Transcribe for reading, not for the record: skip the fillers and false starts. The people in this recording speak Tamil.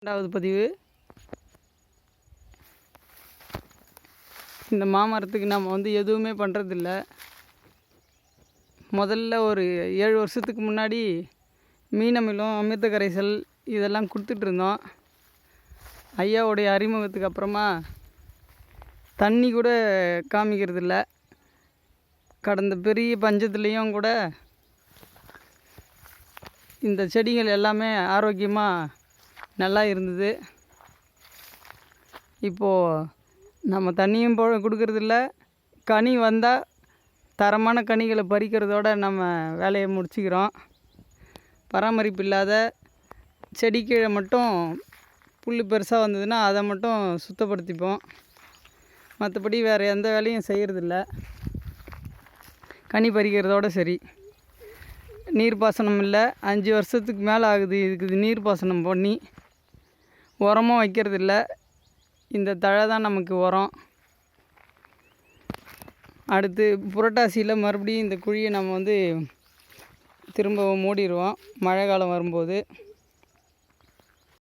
ரெண்டாவது பதிவு. இந்த மாமரத்துக்கு நம்ம எதுவுமே பண்ணுறதில்ல. முதல்ல ஒரு 7 வருஷத்துக்கு முன்னாடி மீனமிலம், அமிர்த கரைசல் இதெல்லாம் கொடுத்துட்ருந்தோம். ஐயாவுடைய அறிமுகத்துக்கு அப்புறமா தண்ணி கூட காமிக்கிறதில்ல. கடந்த பெரிய பஞ்சத்துலேயும் கூட இந்த செடிகள் எல்லாமே ஆரோக்கியமாக நல்லா இருந்தது. இப்போது நம்ம தண்ணியும் கொடுக்கறதில்ல. கனி வந்தால் தரமான கனிகளை பறிக்கிறதோட நம்ம வேலையை முடிச்சுக்கிறோம். பராமரிப்பு இல்லாத செடி கீழே மட்டும் புல் பெருசாக வந்ததுன்னா அதை மட்டும் சுத்தப்படுத்திப்போம். மற்றபடி வேறு எந்த வேலையும் செய்கிறதில்ல. கனி பறிக்கிறதோட சரி. நீர்ப்பாசனம் இல்லை. 5 வருஷத்துக்கு மேலே ஆகுது இதுக்கு நீர்ப்பாசனம் பண்ணி. உரமும் வைக்கிறதில்ல. இந்த தழை தான் நமக்கு உரம். அடுத்து புரட்டாசியில் மறுபடியும் இந்த குழியை நம்ம திரும்ப மூடிடுவோம் மழை காலம் வரும்போது.